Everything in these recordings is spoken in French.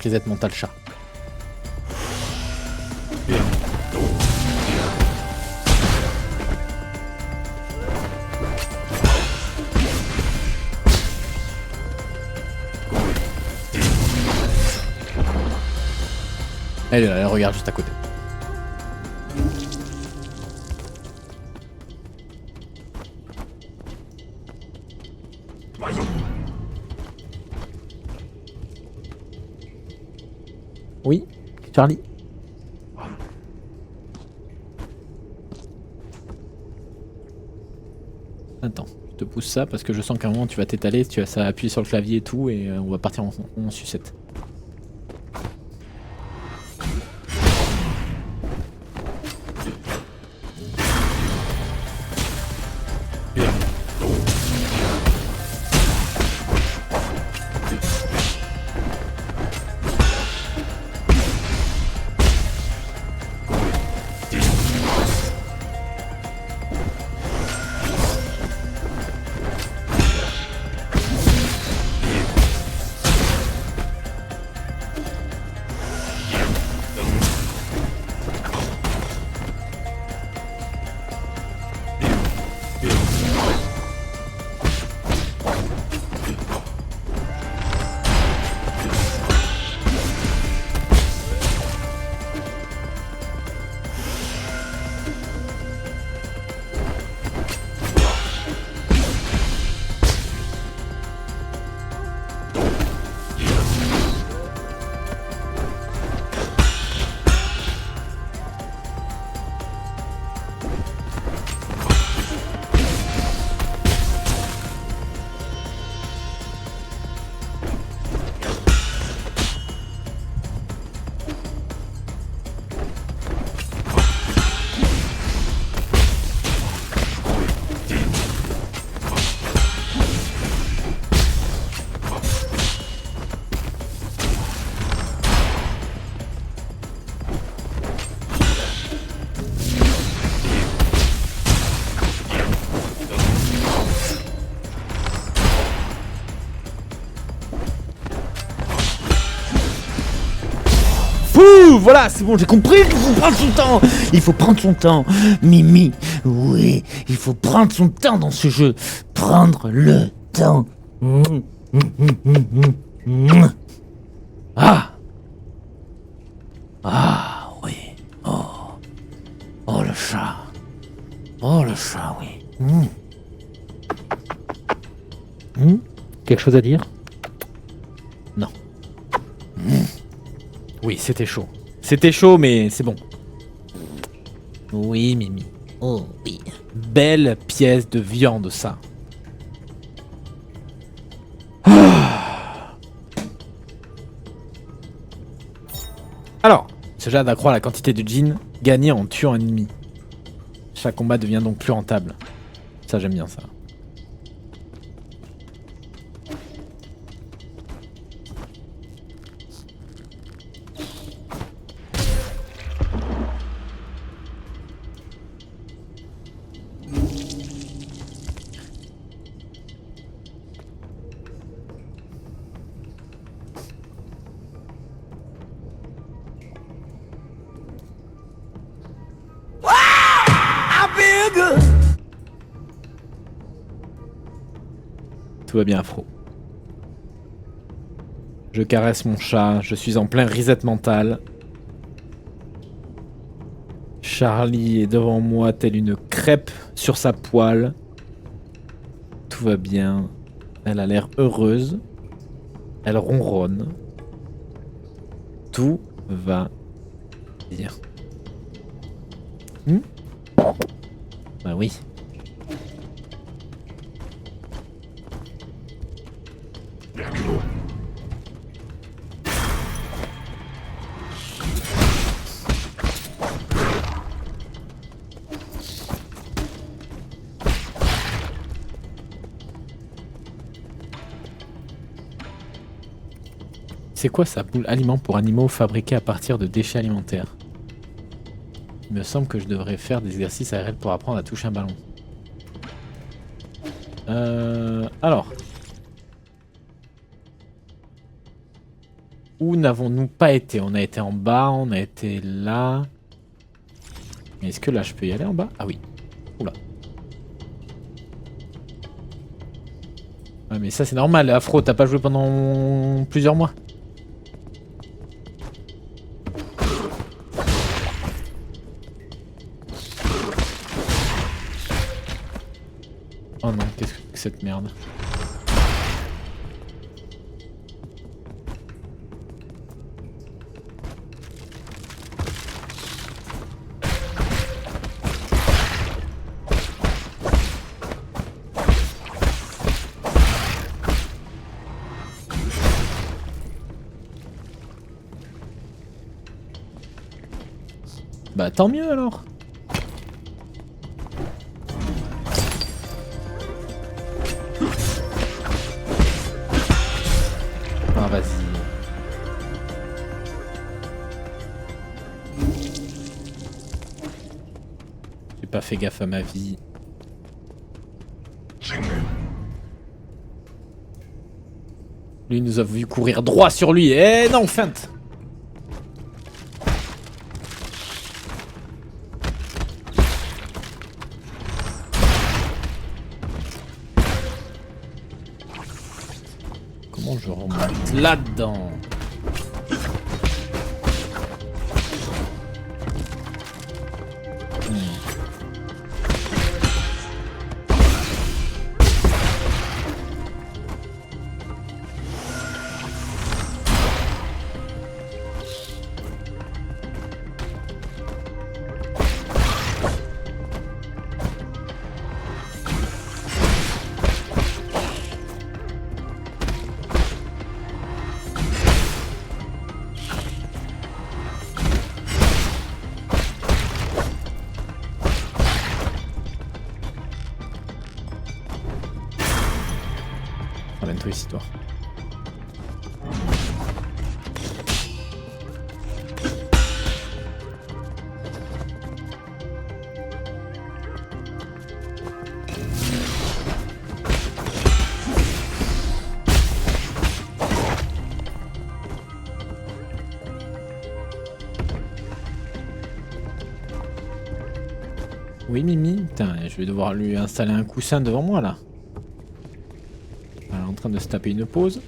Reset mental chat. Elle est là, elle regarde juste à côté. Oui, Charlie. Attends, je te pousse ça parce que je sens qu'à un moment tu vas t'étaler, tu vas ça appuyer sur le clavier et tout et on va partir en sucette. Voilà, c'est bon, j'ai compris qu'il faut prendre son temps. Il faut prendre son temps. Mimi, oui, il faut prendre son temps dans ce jeu. Prendre le temps. Ah. Ah, oui. Oh. Oh, le chat. Oh, le chat, oui. Quelque chose à dire? Non. Oui, c'était chaud. C'était chaud, mais c'est bon. Oui, Mimi. Oh, oui. Belle pièce de viande, ça. Alors, ce jeu d'accroître la quantité de jeans gagnée en tuant un ennemi. Chaque combat devient donc plus rentable. Ça, j'aime bien ça. Tout va bien, Afro. Je caresse mon chat, je suis en plein reset mental. Charlie est devant moi telle une crêpe sur sa poêle. Tout va bien. Elle a l'air heureuse. Elle ronronne. Tout va bien. Bah oui. C'est quoi ça, boule aliment pour animaux fabriqués à partir de déchets alimentaires? Il me semble que je devrais faire des exercices ARL pour apprendre à toucher un ballon. Alors. Où n'avons-nous pas été? On a été en bas, on a été là. Mais est-ce que là je peux y aller en bas? Ah oui. Oula. Ouais mais ça c'est normal, Afro, t'as pas joué pendant plusieurs mois. Oh non, qu'est-ce que c'est que cette merde? Bah tant mieux alors. Ah vas-y. J'ai pas fait gaffe à ma vie. Lui nous a vu courir droit sur lui. Eh non, feinte. Comment je remonte là-dedans? Ramène-toi ici, toi. Oui, Mimi. Putain, je vais devoir lui installer un coussin devant moi là. Elle est en train de se taper une pause.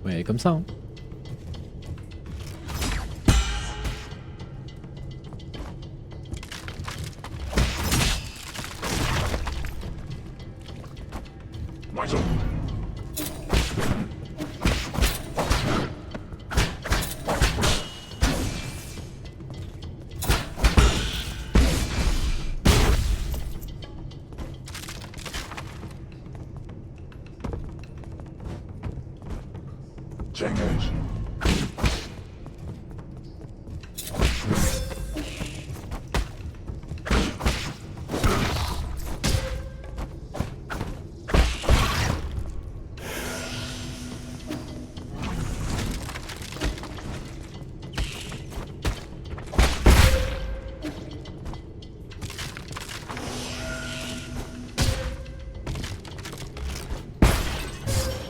Ouais, elle est comme ça. Hein.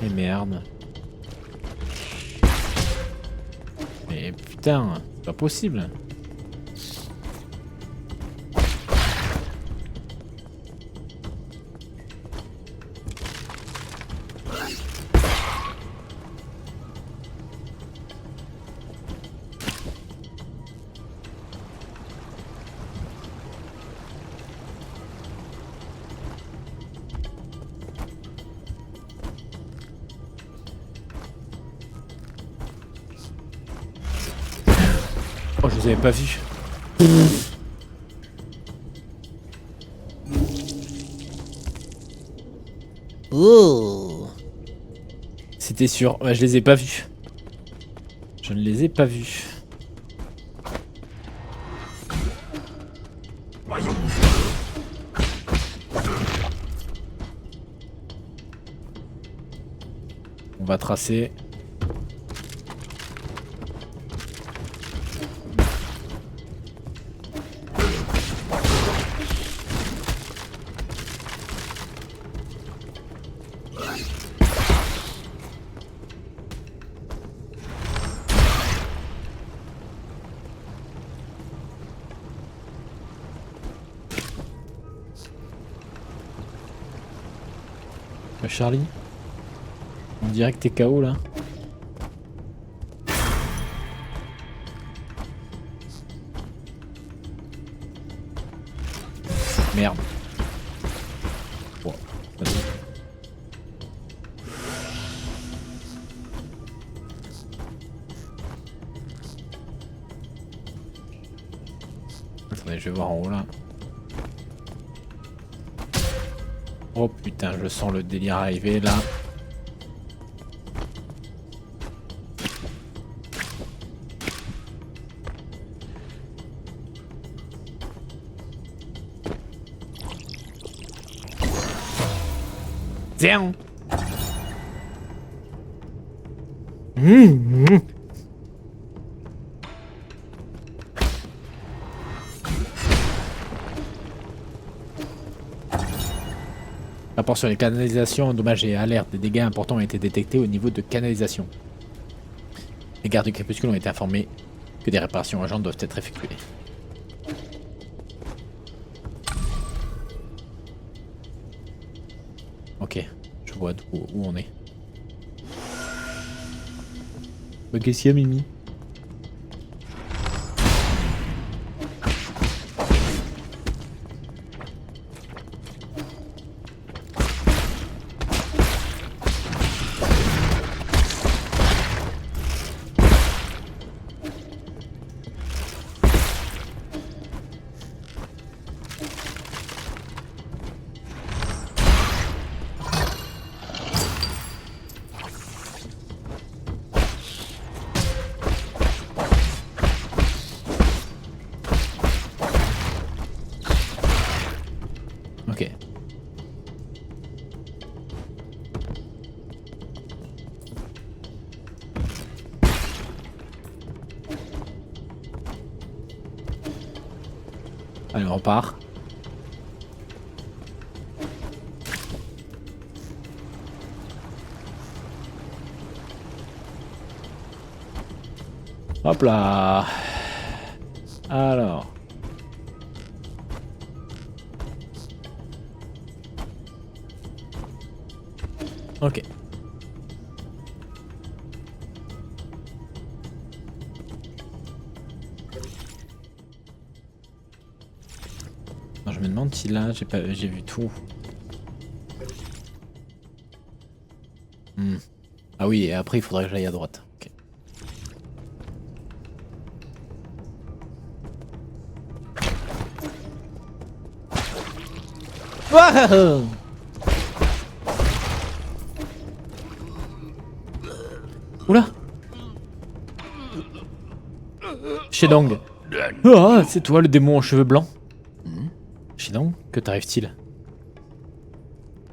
Et merde. Mais putain, c'est pas possible. Oh, je les avais pas vus. Oh. C'était sûr. Ouais, je les ai pas vus. Je ne les ai pas vus. va tracer. Charlie, on dirait que t'es KO là. Merde. Bon, vas-y. Attendez, je vais voir en haut là. Oh putain, je sens le délire arriver là. Tiens. Rapport sur les canalisations endommagées. Alerte, des dégâts importants ont été détectés au niveau de canalisation. Les gardes du crépuscule ont été informés que des réparations urgentes doivent être effectuées. Ok, je vois où on est. Qu'est-ce qu'il y a, Mimi? Ok. Allez, on repart. Hop là. Alors. Ok. Alors, je me demande si là j'ai vu tout. Ah oui, et après il faudrait que j'aille à droite. Ok. Wow. Oula! Shedong. Ah, c'est toi le démon aux cheveux blancs. Shedong, que t'arrive-t-il?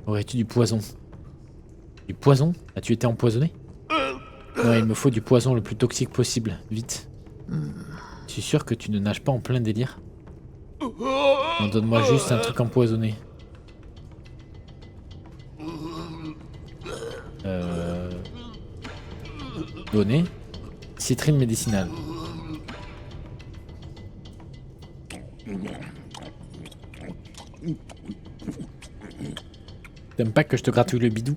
Aurais-tu du poison? Du poison? As-tu été empoisonné? Ouais, il me faut du poison le plus toxique possible, vite. Je suis sûr que tu ne nages pas en plein délire. Non, donne-moi juste un truc empoisonné. Donner. Citrine médicinale. T'aimes pas que je te gratouille le bidou?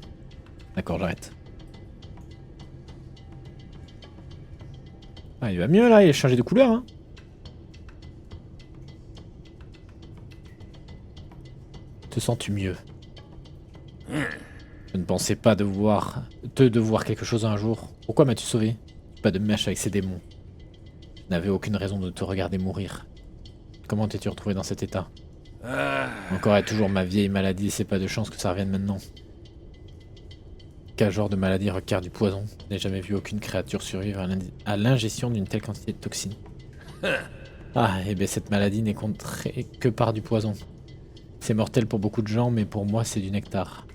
D'accord, j'arrête. Ah, il va mieux là, il a changé de couleur. Hein. Te sens-tu mieux? Je ne pensais pas devoir quelque chose un jour. Pourquoi m'as-tu sauvé? Pas de mèche avec ces démons. Je n'avais aucune raison de te regarder mourir. Comment t'es-tu retrouvé dans cet état? Encore et toujours ma vieille maladie, c'est pas de chance que ça revienne maintenant. Quel genre de maladie requiert du poison? Je n'ai jamais vu aucune créature survivre à l'ingestion d'une telle quantité de toxines. Ah, et bien cette maladie n'est contrée que par du poison. C'est mortel pour beaucoup de gens, mais pour moi c'est du nectar.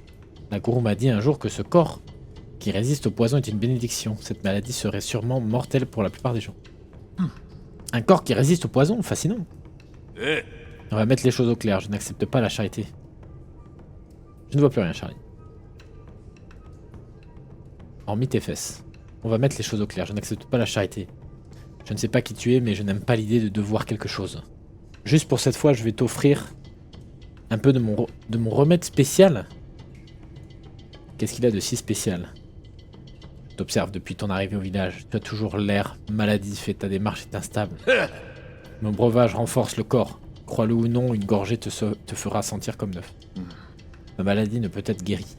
La gourou m'a dit un jour que ce corps qui résiste au poison est une bénédiction. Cette maladie serait sûrement mortelle pour la plupart des gens. Un corps qui résiste au poison, fascinant. On va mettre les choses au clair, je n'accepte pas la charité. Je ne vois plus rien, Charlie. Hormis tes fesses. On va mettre les choses au clair, je n'accepte pas la charité. Je ne sais pas qui tu es, mais je n'aime pas l'idée de devoir quelque chose. Juste pour cette fois, je vais t'offrir un peu de mon remède spécial. Qu'est-ce qu'il a de si spécial? Je t'observe depuis ton arrivée au village. Tu as toujours l'air maladif et ta démarche est instable. Mon breuvage renforce le corps. Crois-le ou non, une gorgée te fera sentir comme neuf. Ma maladie ne peut être guérie.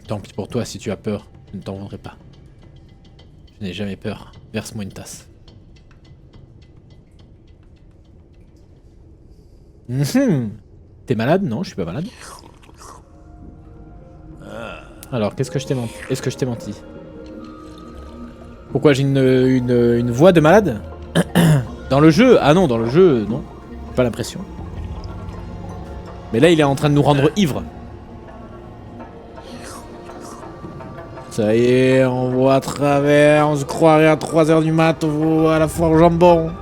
Tant pis pour toi si tu as peur, je ne t'en voudrais pas. Je n'ai jamais peur. Verse-moi une tasse. T'es malade? Non, je suis pas malade. Alors, qu'est-ce que je t'ai menti? Est-ce que je t'ai menti? Pourquoi j'ai une voix de malade? Dans le jeu? Ah non, dans le jeu, non. Pas l'impression. Mais là, il est en train de nous rendre ivres. Ça y est, on voit à travers, on se croirait à 3h du mat à la foire au jambon.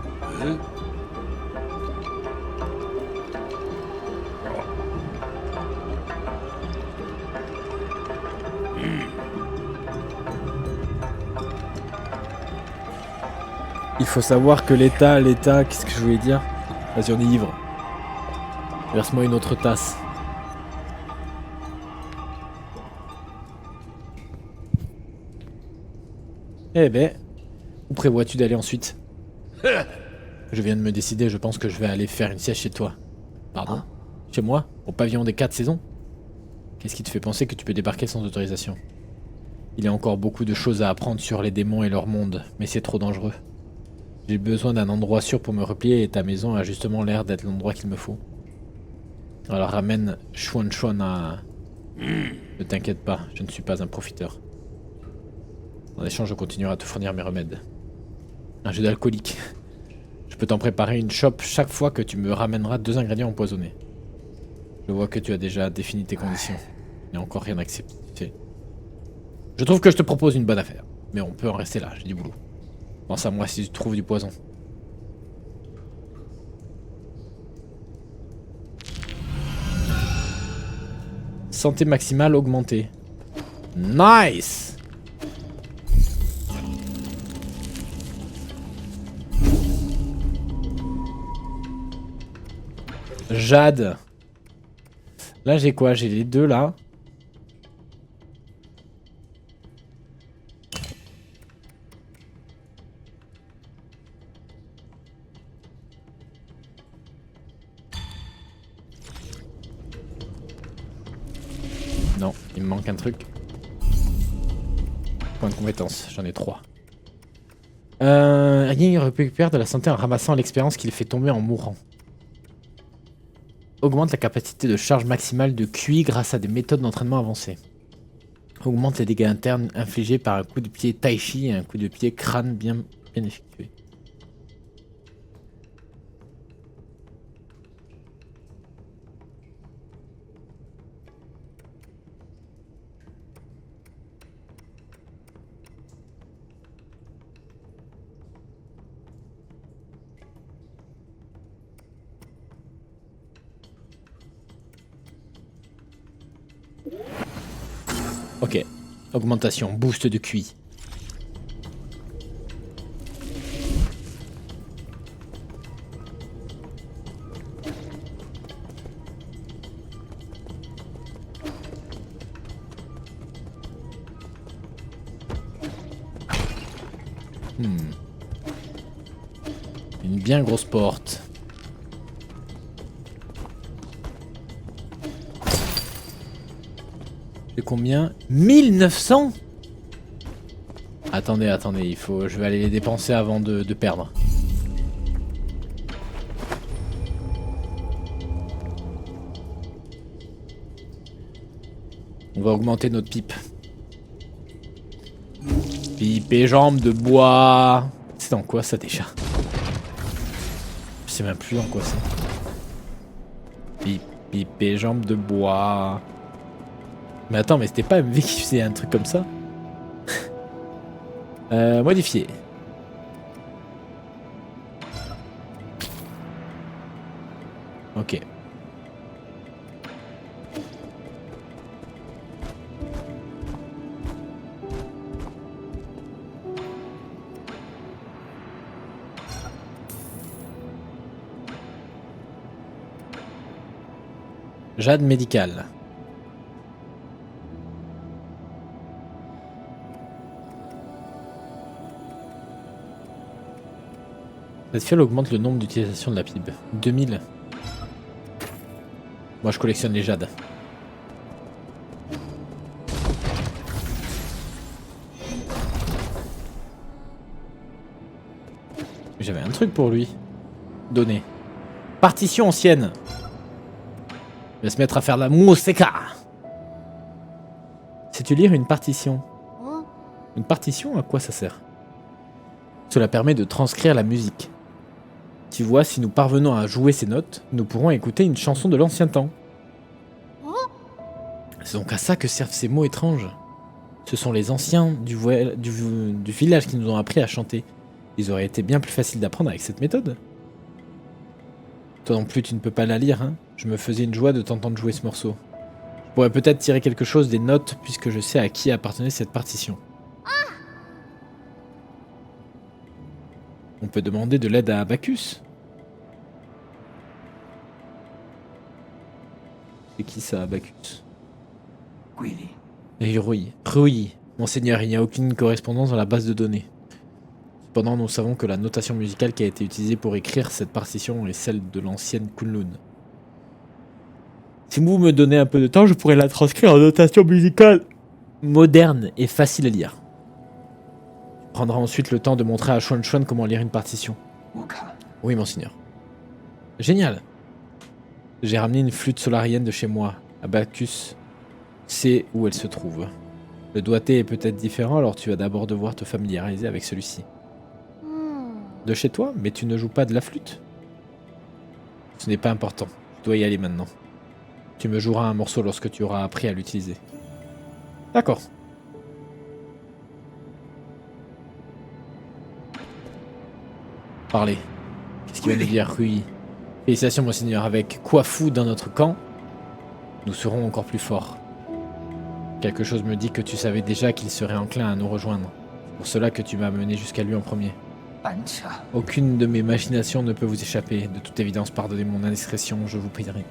Il faut savoir que l'État, qu'est-ce que je voulais dire? Vas-y, on est ivre. Verse-moi une autre tasse. Eh ben, où prévois-tu d'aller ensuite? Je viens de me décider, je pense que je vais aller faire une sieste chez toi. Pardon? Chez moi? Au pavillon des 4 saisons? Qu'est-ce qui te fait penser que tu peux débarquer sans autorisation? Il y a encore beaucoup de choses à apprendre sur les démons et leur monde, mais c'est trop dangereux. J'ai besoin d'un endroit sûr pour me replier et ta maison a justement l'air d'être l'endroit qu'il me faut. Alors ramène Chuan à... Ne t'inquiète pas, je ne suis pas un profiteur. En échange, je continuerai à te fournir mes remèdes. Un jus d'alcoolique. Je peux t'en préparer une chope chaque fois que tu me ramèneras 2 ingrédients empoisonnés. Je vois que tu as déjà défini tes conditions. Il n'y a encore rien accepté. Je trouve que je te propose une bonne affaire. Mais on peut en rester là, j'ai du boulot. Pense à moi si tu trouves du poison. Santé maximale augmentée. Nice! Jade. Là j'ai quoi? J'ai les deux là. Non, il me manque un truc. Point de compétence, j'en ai 3. Rien récupère de la santé en ramassant l'expérience qu'il fait tomber en mourant. Augmente la capacité de charge maximale de QI grâce à des méthodes d'entraînement avancées. Augmente les dégâts internes infligés par un coup de pied tai chi et un coup de pied crâne bien effectué. Ok. Augmentation, boost de QI. Une bien grosse porte. C'est combien? 1900? Attendez, je vais aller les dépenser avant de perdre. On va augmenter notre pipe. Pipe et jambes de bois. C'est dans quoi ça déjà? Je sais même plus dans quoi c'est. Pipe et jambes de bois. Mais attends, mais c'était pas MV qui faisait un truc comme ça? Modifier. Ok. Jade médicale. Cette fiole augmente le nombre d'utilisations de la PIB. 2000. Moi je collectionne les jades. J'avais un truc pour lui. Donner. Partition ancienne. Il va se mettre à faire la mousseka. Sais-tu lire une partition? Une partition, à quoi ça sert? Cela permet de transcrire la musique. Tu vois, si nous parvenons à jouer ces notes, nous pourrons écouter une chanson de l'ancien temps. C'est donc à ça que servent ces mots étranges. Ce sont les anciens du village qui nous ont appris à chanter. Ils auraient été bien plus faciles d'apprendre avec cette méthode. Toi non plus, tu ne peux pas la lire, hein? Je me faisais une joie de t'entendre jouer ce morceau. Je pourrais peut-être tirer quelque chose des notes puisque je sais à qui appartenait cette partition. On peut demander de l'aide à Abacus. C'est qui ça, Abacus? Et Rui. Monseigneur, il n'y a aucune correspondance dans la base de données. Cependant, nous savons que la notation musicale qui a été utilisée pour écrire cette partition est celle de l'ancienne Kunlun. Si vous me donnez un peu de temps, je pourrais la transcrire en notation musicale moderne et facile à lire. Tu prendras ensuite le temps de montrer à Xuan Xuan comment lire une partition. Oui, monseigneur. Génial. J'ai ramené une flûte solarienne de chez moi. Abacus sait où elle se trouve. Le doigté est peut-être différent, alors tu vas d'abord devoir te familiariser avec celui-ci. De chez toi? Mais tu ne joues pas de la flûte? Ce n'est pas important. Tu dois y aller maintenant. Tu me joueras un morceau lorsque tu auras appris à l'utiliser. D'accord. Parlez. Qu'est-ce qu'il va nous dire, Rui? Félicitations, monseigneur. Avec Kwafu dans notre camp, nous serons encore plus forts. Quelque chose me dit que tu savais déjà qu'il serait enclin à nous rejoindre. C'est pour cela que tu m'as mené jusqu'à lui en premier. Aucune de mes machinations ne peut vous échapper. De toute évidence, pardonnez mon indiscrétion, je vous prierai.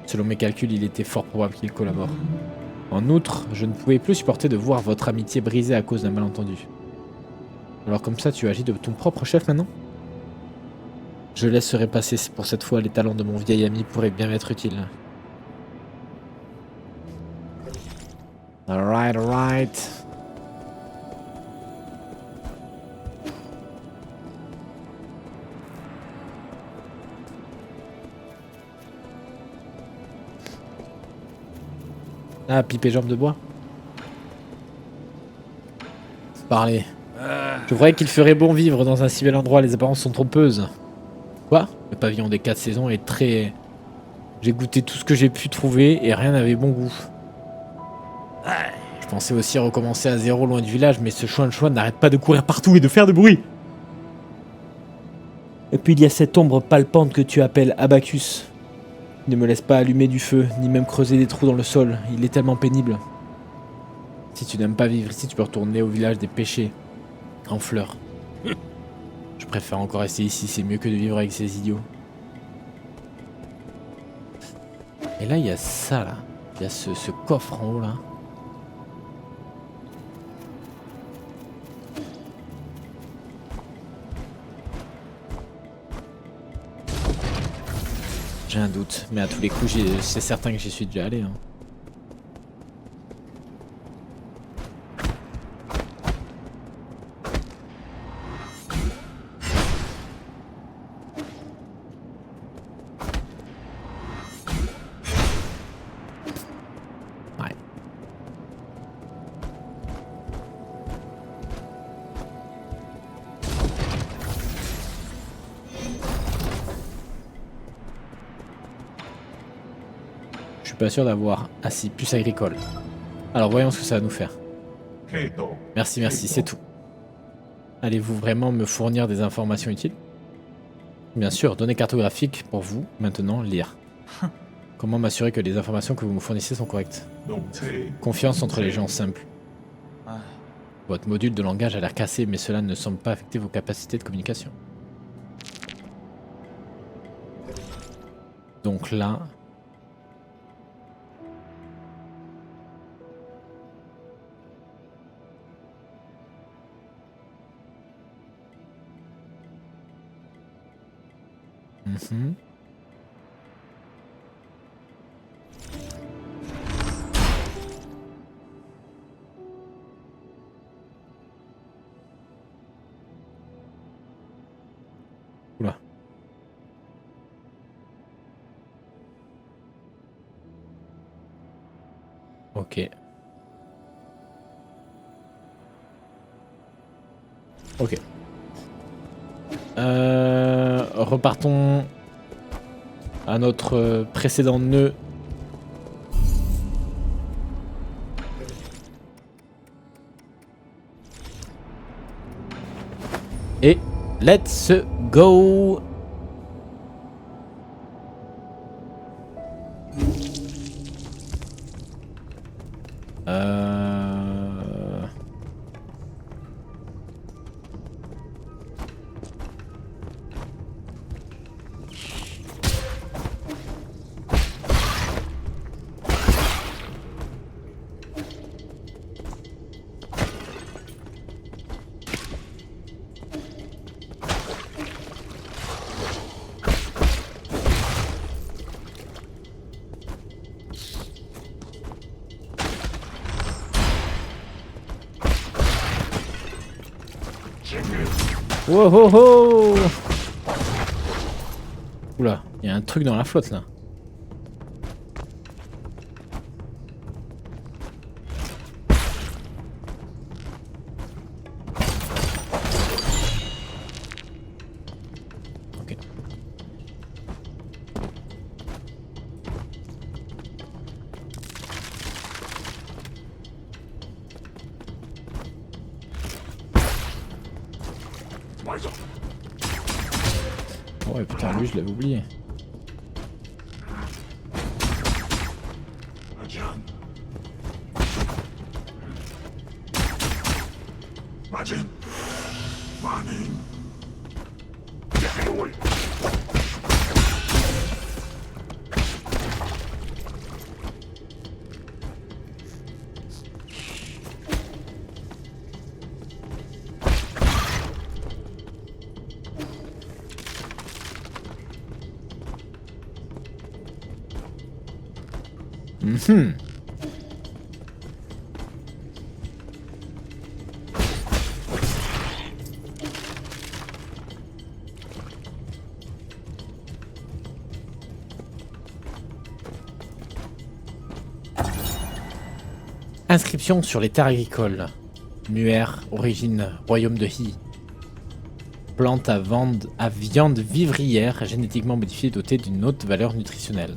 Selon mes calculs, il était fort probable qu'il collabore. En outre, je ne pouvais plus supporter de voir votre amitié brisée à cause d'un malentendu. Alors comme ça, tu agis de ton propre chef maintenant? Je laisserai passer pour cette fois, les talents de mon vieil ami pourraient bien m'être utiles. Alright, alright. Ah, pipe et jambes de bois. Parlez. Je croyais qu'il ferait bon vivre dans un si bel endroit, les apparences sont trompeuses. Quoi? Le pavillon des 4 saisons est très... J'ai goûté tout ce que j'ai pu trouver et rien n'avait bon goût. Je pensais aussi recommencer à zéro loin du village, mais ce Xuan Xuan n'arrête pas de courir partout et de faire de bruit. Et puis il y a cette ombre palpante que tu appelles Abacus. Ne me laisse pas allumer du feu, ni même creuser des trous dans le sol, il est tellement pénible. Si tu n'aimes pas vivre ici, tu peux retourner au village des pêchers, en fleurs. Je préfère encore rester ici, c'est mieux que de vivre avec ces idiots. Et là, il y a ça, là. Il y a ce coffre en haut, là. J'ai un doute, mais à tous les coups, c'est certain que j'y suis déjà allé. Hein. Ouais. Je suis pas sûr d'avoir assez plus agricole. Alors voyons ce que ça va nous faire. 系統 Merci, merci, c'est tout. Allez-vous vraiment me fournir des informations utiles? Bien sûr, données cartographiques pour vous, maintenant, lire. Comment m'assurer que les informations que vous me fournissez sont correctes? 農地 Confiance entre les gens simples. 唉， Votre module de langage a l'air cassé, mais cela ne semble pas affecter vos capacités de communication. Donc là... Mhm. Oula. Ok. Ok. Repartons à notre précédent nœud. Et let's go! Wow, oh, oh. Oula, il y a un truc dans la flotte là. Ok. Ouais putain, lui je l'avais oublié. アジャンマジンマニンやめろい Mhm. Inscription sur les terres agricoles. Muer, origine, royaume de Hi. Plante à viande vivrière, génétiquement modifiée, dotée d'une haute valeur nutritionnelle.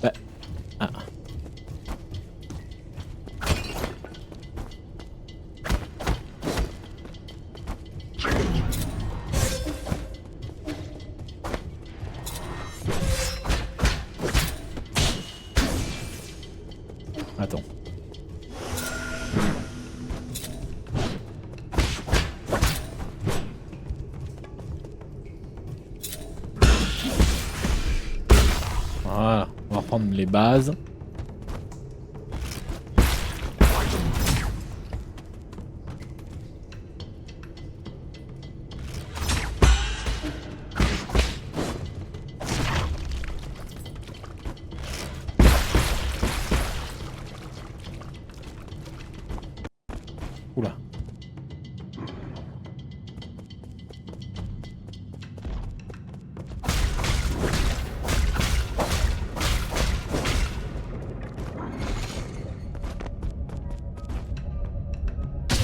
Bah. Ah. Attends. Voilà, on va reprendre les bases. Oula.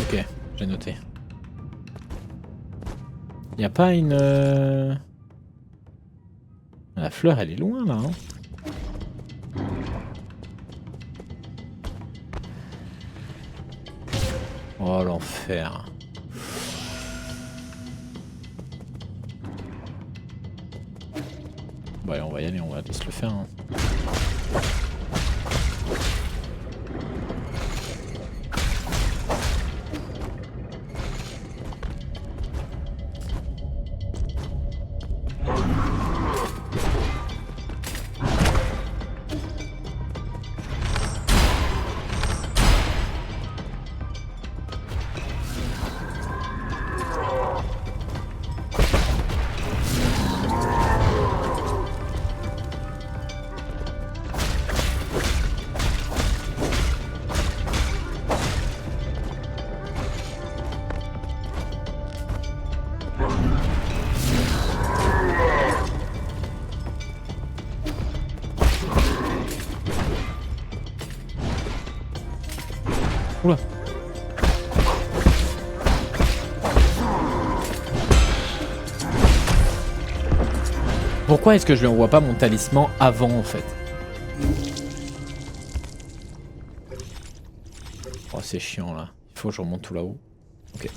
Ok, j'ai noté. Y a pas une... La fleur, elle est loin, là. Hein. Oh, l'enfer. Bon, allez, on va y aller, on va se le faire. Hein. Oula. Pourquoi est-ce que je lui envoie pas mon talisman avant en fait? Oh c'est chiant là. Il faut que je remonte tout là-haut. Ok.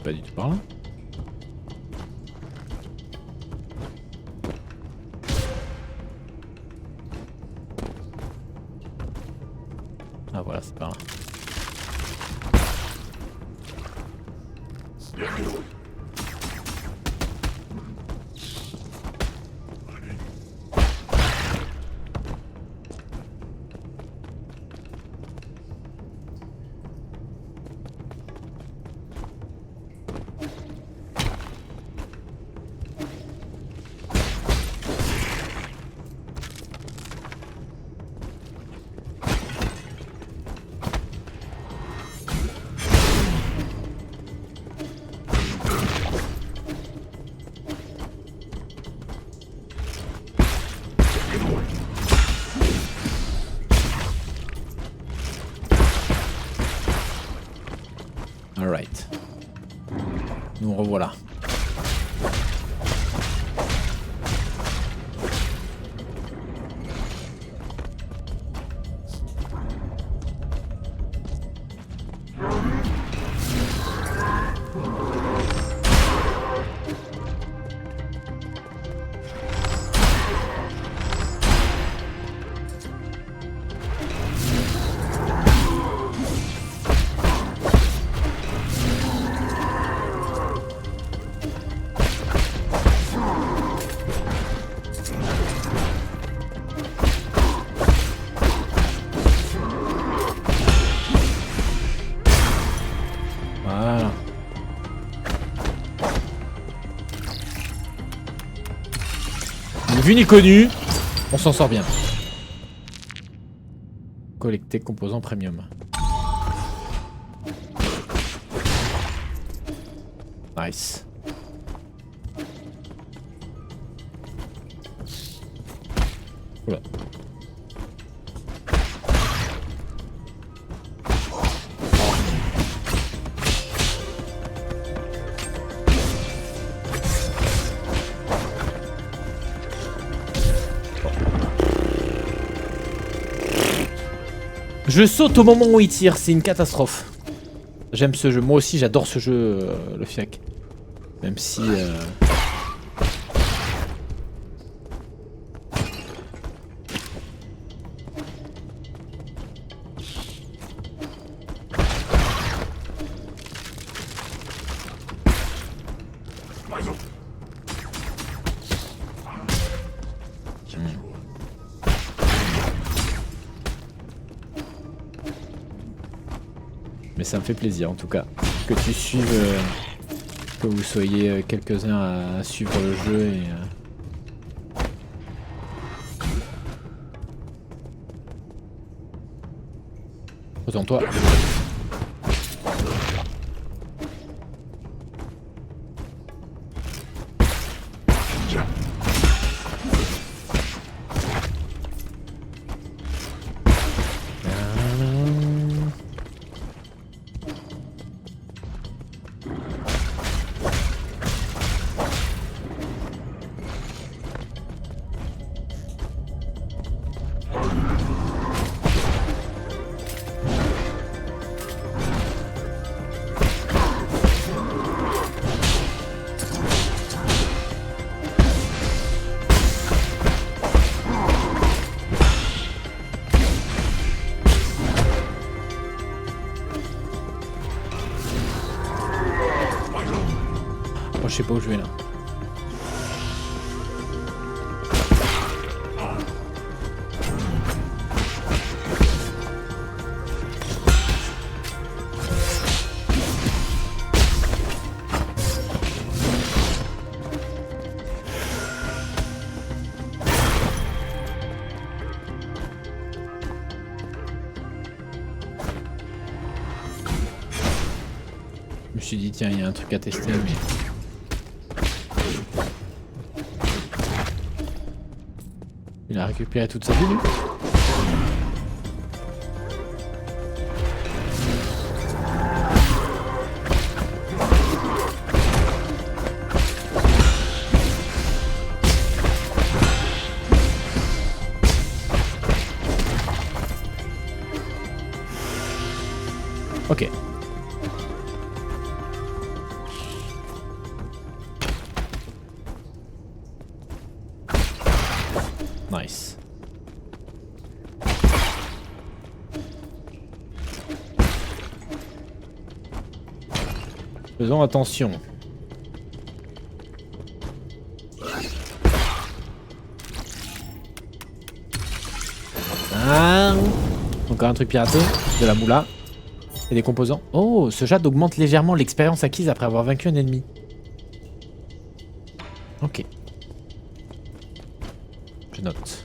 Pas du tout par là. Ah voilà, c'est par là. Alright. Nous revoilà. Voilà. Ni vu ni connu, on s'en sort bien. Collecter composants premium. Nice. Oula. Je saute au moment où il tire, c'est une catastrophe. J'aime ce jeu, moi aussi j'adore ce jeu, le FIAC. Même si... Mais ça me fait plaisir en tout cas. Que tu suives, que vous soyez quelques-uns à suivre le jeu et... Retourne-toi. Je sais pas où je vais là. Je me suis dit tiens il y a un truc à tester mais... Il a récupéré toute sa vie, lui. Ok. Nice. Faisons attention. Ah, encore un truc piraté, de la moula et des composants. Oh, ce jade augmente légèrement l'expérience acquise après avoir vaincu un ennemi. Ok. Je note.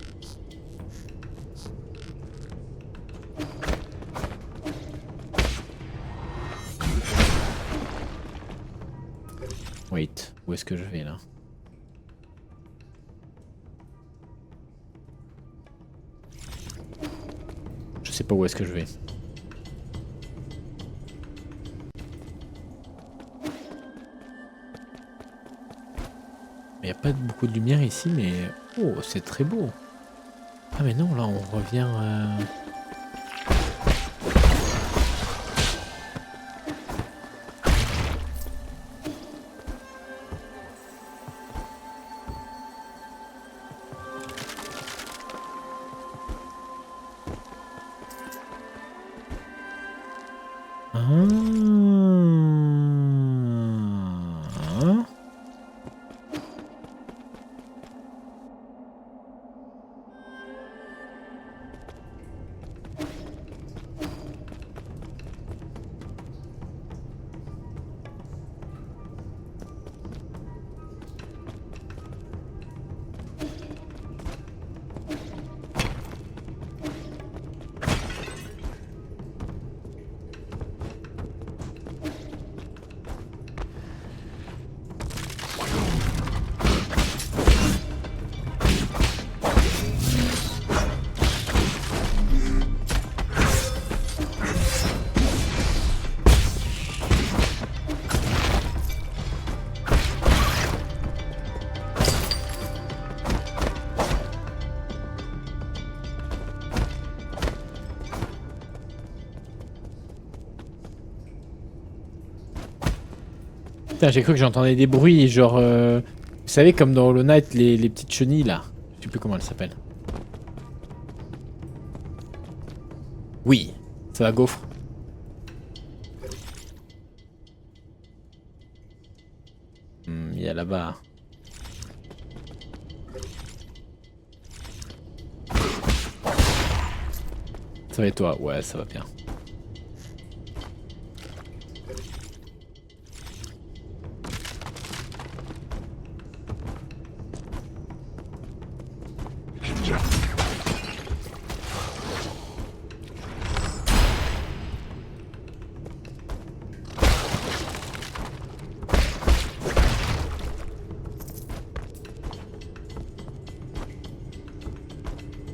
Wait, où est-ce que je vais là? Je sais pas où est-ce que je vais. Il n'y a pas beaucoup de lumière ici, mais... Oh, c'est très beau. Ah mais non, là on revient... Putain, j'ai cru que j'entendais des bruits, genre... Vous savez, comme dans Hollow Knight, les petites chenilles, là. Je sais plus comment elles s'appellent. Oui, ça va, gaufre. Il y a là-bas... Ça va et toi? Ouais, ça va bien.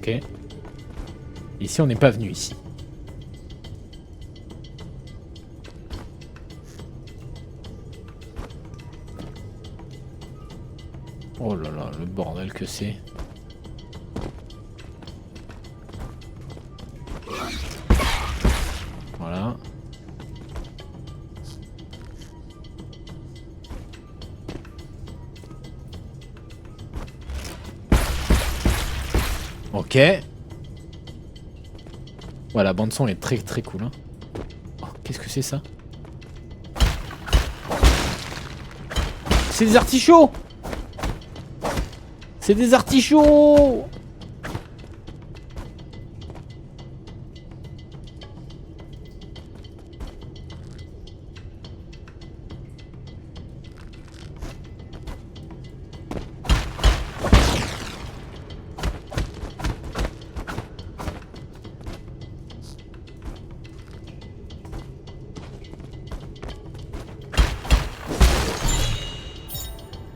Ok. Ici, on n'est pas venu ici. Oh là là, le bordel que c'est. Voilà. Ok. Voilà, la bande son est très très cool. Hein. Oh, qu'est-ce que c'est ça? C'est des artichauts! C'est des artichauts!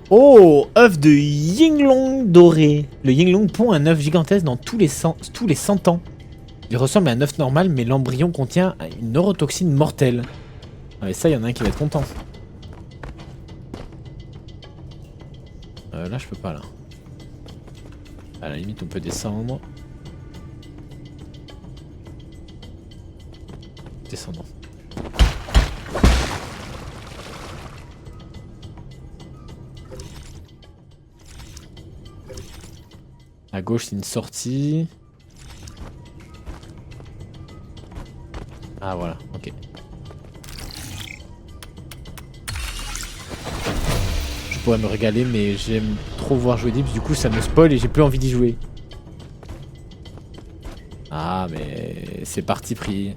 Oh, œuf de Yinglong doré. Le Yinglong pond un œuf gigantesque dans tous les 100 ans. Il ressemble à un œuf normal, mais l'embryon contient une neurotoxine mortelle. Ah, et ça, il y en a un qui va être content. Là, je peux pas, là. À la limite, on peut descendre. Descendons. À gauche, c'est une sortie. Ah, voilà, ok. Je pourrais me régaler, mais j'aime trop voir jouer Dips, du coup, ça me spoil et j'ai plus envie d'y jouer. Ah, mais c'est parti pris.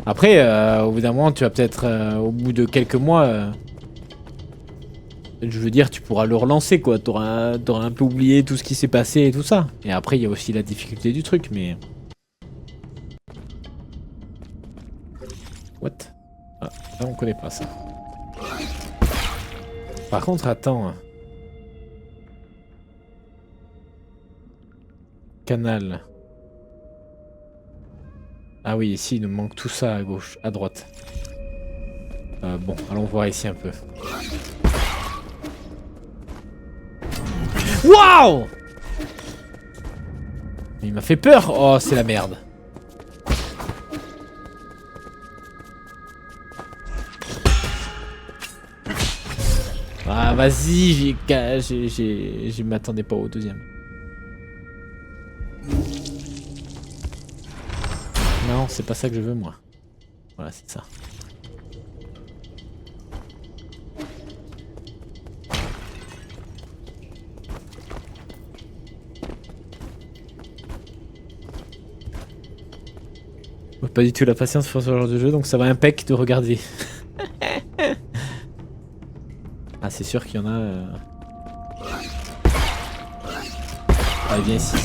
Après, au bout d'un moment, tu vas peut-être, au bout de quelques mois, je veux dire, tu pourras le relancer, quoi. T'auras un peu oublié tout ce qui s'est passé et tout ça. Et après, il y a aussi la difficulté du truc, mais... What? Ah, là, on connaît pas ça. Par contre, attends. Canal. Ah oui, ici, il nous manque tout ça à gauche, à droite. Bon, allons voir ici un peu. Waouh! Il m'a fait peur. Oh, c'est la merde. Ah, vas-y, je m'attendais pas au deuxième. Non, c'est pas ça que je veux, moi. Voilà, c'est ça. Pas du tout la patience pour ce genre de jeu, donc ça va impec de regarder. Ah, c'est sûr qu'il y en a... Allez, viens ici.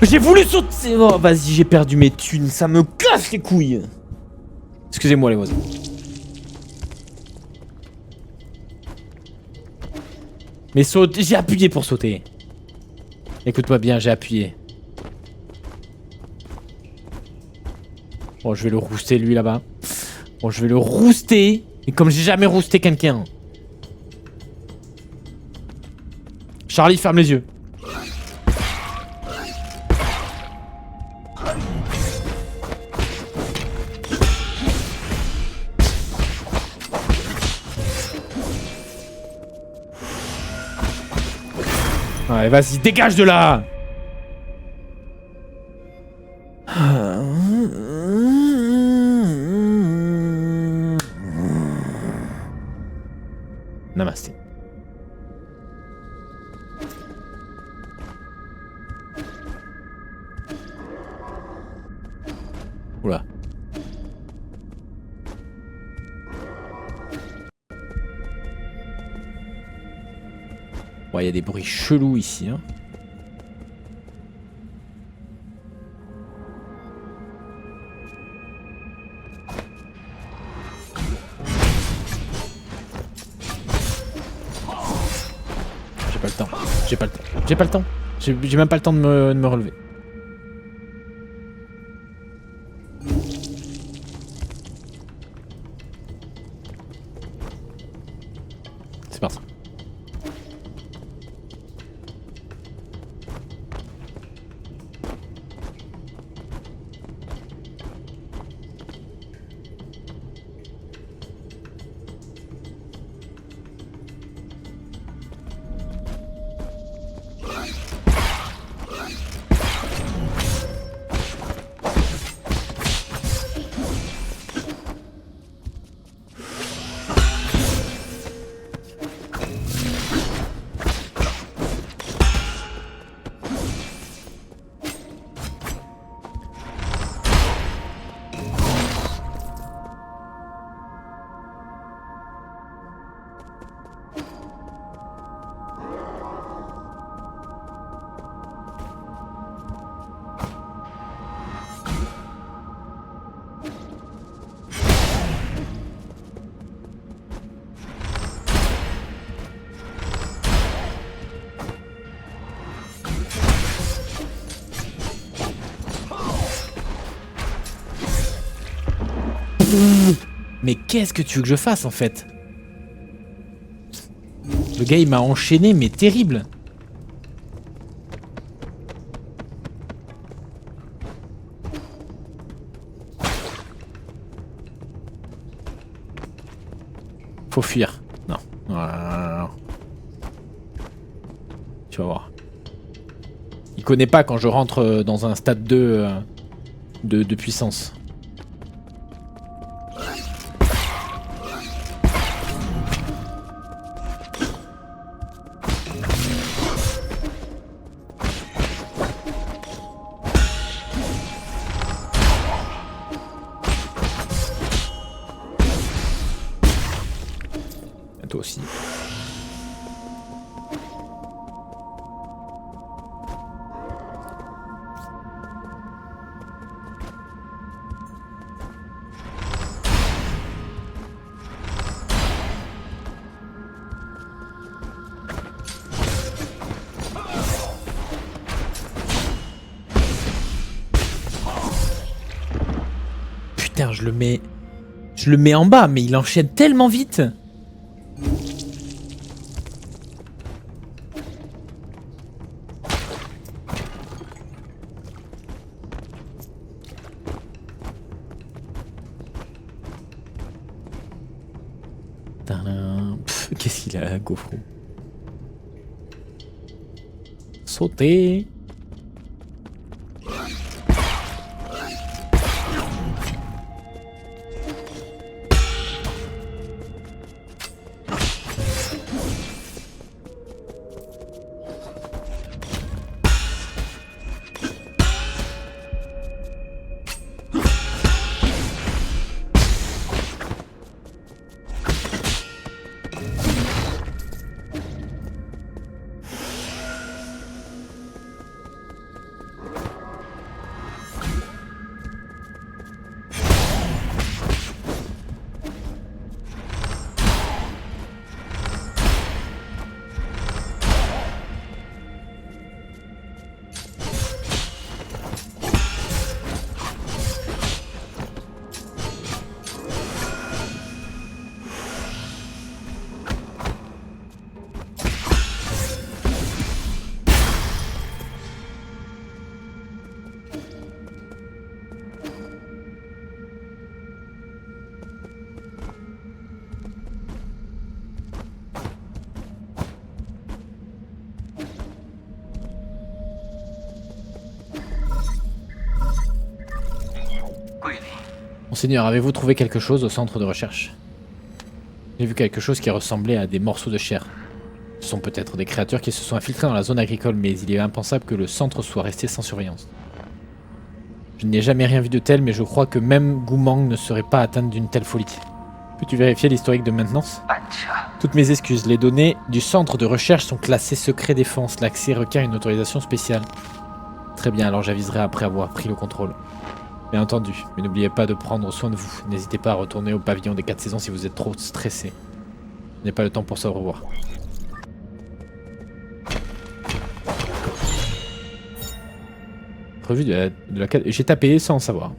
J'ai voulu sauter. Oh, vas-y, j'ai perdu mes thunes. Ça me casse les couilles. Excusez-moi, les oiseaux. Mais saute, j'ai appuyé pour sauter. Écoute-moi bien, j'ai appuyé. Bon, je vais le rouster lui là-bas. Bon, je vais le rouster. Et comme j'ai jamais rousté quelqu'un. Charlie, ferme les yeux. Allez, vas-y, dégage de là! Namasté. Oula. Ouais, il y a des bruits chelous ici, hein. temps. J'ai pas le temps. J'ai pas le temps. J'ai même pas le temps de me relever. C'est parti. Mais qu'est-ce que tu veux que je fasse en fait? Le gars il m'a enchaîné mais terrible. Faut fuir. Non. Non. Tu vas voir. Il connaît pas quand je rentre dans un stade 2 de puissance. Toi aussi. Putain, je le mets en bas, mais il enchaîne tellement vite. Qu'est-ce qu'il a, Gofro? Sauter. Monseigneur, avez-vous trouvé quelque chose au centre de recherche? J'ai vu quelque chose qui ressemblait à des morceaux de chair. Ce sont peut-être des créatures qui se sont infiltrées dans la zone agricole, mais il est impensable que le centre soit resté sans surveillance. Je n'ai jamais rien vu de tel, mais je crois que même Gumang ne serait pas atteinte d'une telle folie. Peux-tu vérifier l'historique de maintenance? Toutes mes excuses, les données du centre de recherche sont classées secret défense. L'accès requiert une autorisation spéciale. Très bien, alors j'aviserai après avoir pris le contrôle. Bien entendu, mais n'oubliez pas de prendre soin de vous. N'hésitez pas à retourner au pavillon des 4 saisons si vous êtes trop stressé. Je n'ai pas le temps pour ça, au revoir. Revue de la... J'ai tapé sans savoir.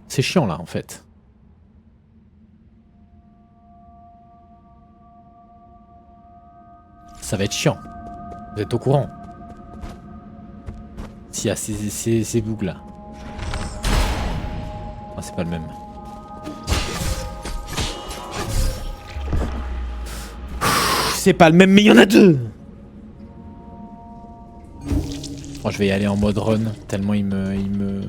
C'est chiant là en fait. Ça va être chiant. Vous êtes au courant? S'il y a ces boucles là. Ah, c'est pas le même. C'est pas le même, mais il y en a deux. Bon, je vais y aller en mode run, tellement il me...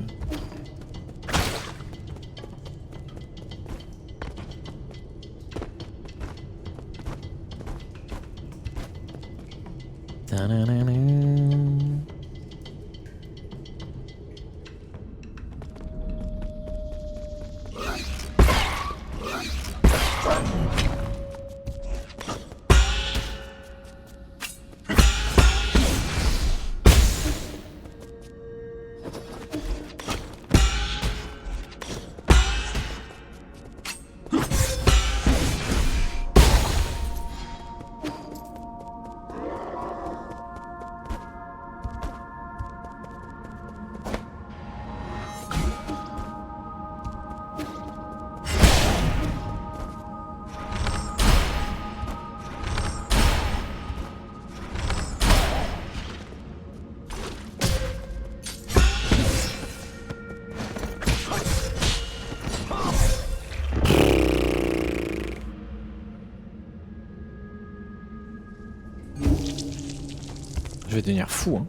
Je vais devenir fou, hein.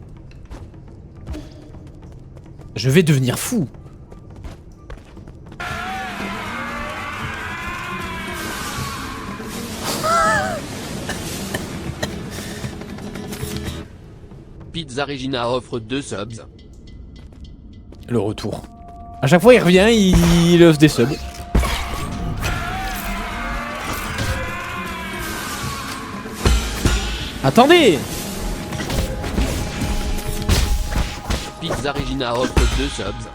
Je vais devenir fou. Pizza Regina offre 2 subs. Le retour. À chaque fois il revient, il offre des subs. Attendez! Pizza Regina offre 2 subs.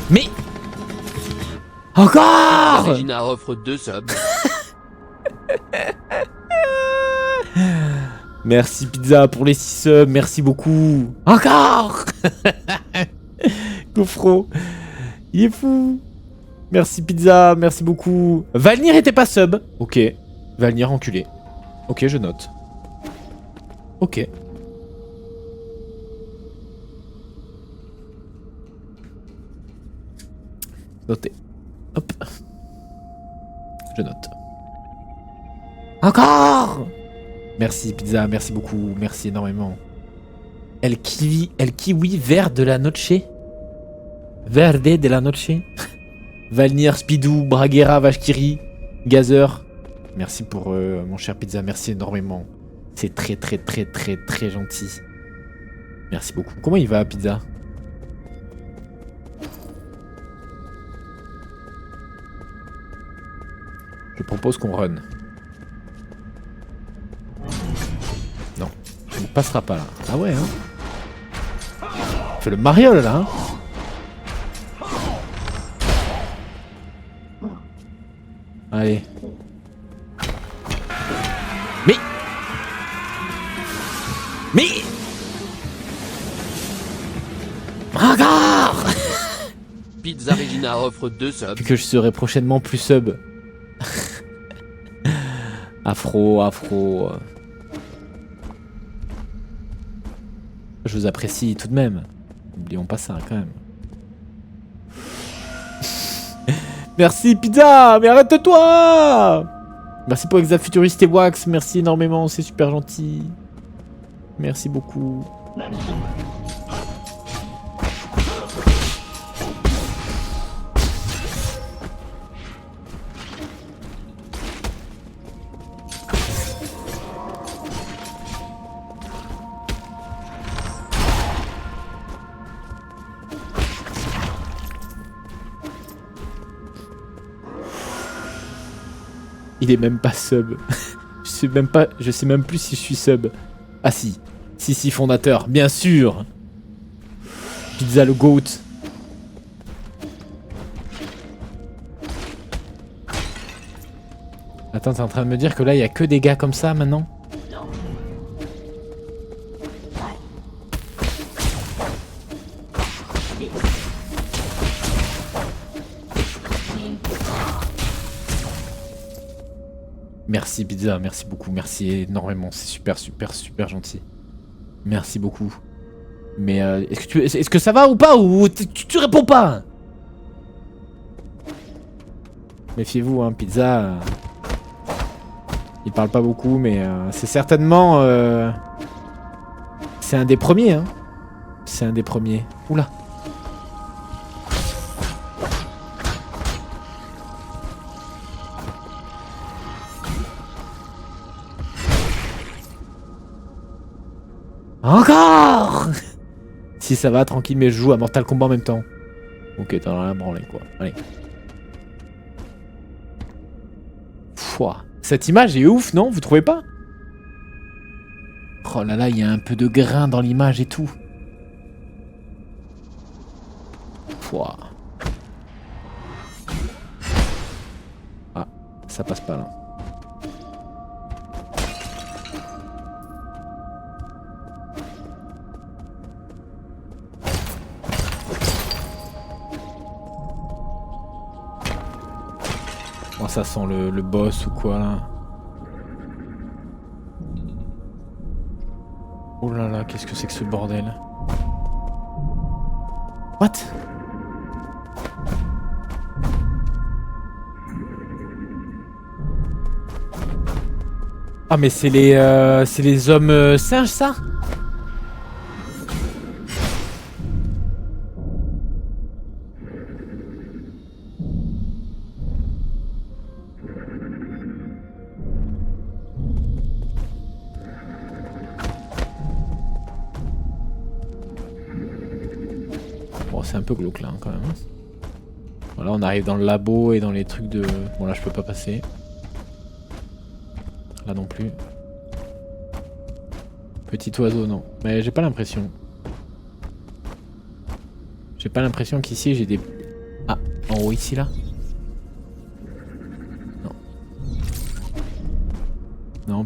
Mais... Encore! Regina offre 2 subs. Merci Pizza pour les 6 subs, merci beaucoup. Encore. Gofro, il est fou. Merci Pizza, merci beaucoup. Valnir était pas sub. Ok, Valnir enculé. Ok, je note. Ok. Noté. Hop. Je note. Encore! Merci Pizza, merci beaucoup, merci énormément. El kiwi vert de la noche. Verde de la noche. Valnir, Spidou, Braguera, Vashkiri, Gazer. Merci pour mon cher Pizza, merci énormément. C'est très très très très très gentil. Merci beaucoup. Comment il va Pizza? Je propose qu'on run. Non, on ne passera pas là. Ah ouais, hein. On fait le mariole là, hein. Allez. Mais encore. Pizza Regina offre 2 subs. Vu que je serai prochainement plus sub. Afro. Je vous apprécie tout de même. N'oublions pas ça quand même. Merci Pizza, mais arrête-toi. Merci pour Exa Futuriste et Wax, merci énormément, c'est super gentil. Merci beaucoup. Il est même pas sub. Je sais même plus si je suis sub. Ah si. Si, fondateur, bien sûr. Pizza le goat. Attends, t'es en train de me dire que là, il y a que des gars comme ça maintenant? Merci Pizza, merci beaucoup, merci énormément, c'est super gentil. Merci beaucoup. Mais est-ce que ça va ou pas, ou tu réponds pas? Méfiez-vous, hein, Pizza. Il parle pas beaucoup, mais c'est certainement... c'est un des premiers, hein. C'est un des premiers. Oula. Encore. Si ça va, tranquille, mais je joue à Mortal Kombat en même temps. Ok, t'es dans la branlée, quoi. Allez. Pouah. Cette image est ouf, non? Vous trouvez pas? Oh là là, il y a un peu de grain dans l'image et tout. Pouah. Ah, ça passe pas là. Oh, ça sent le boss ou quoi là. Oh là là, qu'est-ce que c'est que ce bordel? What? Ah mais c'est les hommes singes ça? C'est un peu glauque là quand même. Voilà, on arrive dans le labo et dans les trucs de... Bon là je peux pas passer. Là non plus. Petit oiseau non. Mais j'ai pas l'impression. J'ai pas l'impression qu'ici j'ai des... Ah, en haut ici là. Non. Non,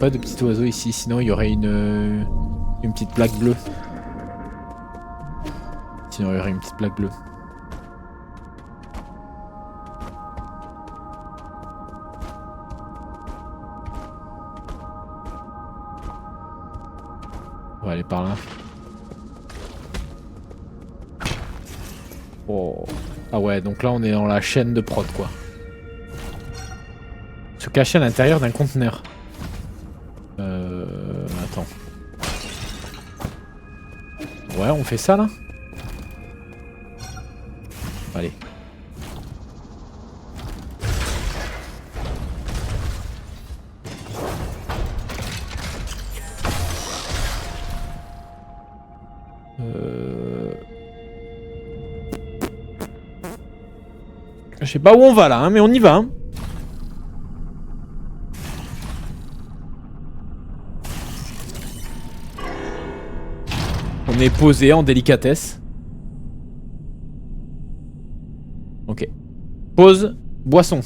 pas de petit oiseau ici, sinon il y aurait une petite plaque bleue. Sinon il y aurait une petite plaque bleue. On va aller par là. Oh. Ah ouais, donc là on est dans la chaîne de prod quoi. Se cacher à l'intérieur d'un conteneur. Attends. Ouais, on fait ça là? Allez. Je sais pas où on va là, hein, mais on y va. Hein. On est posé en délicatesse. Ok. Pause, boisson.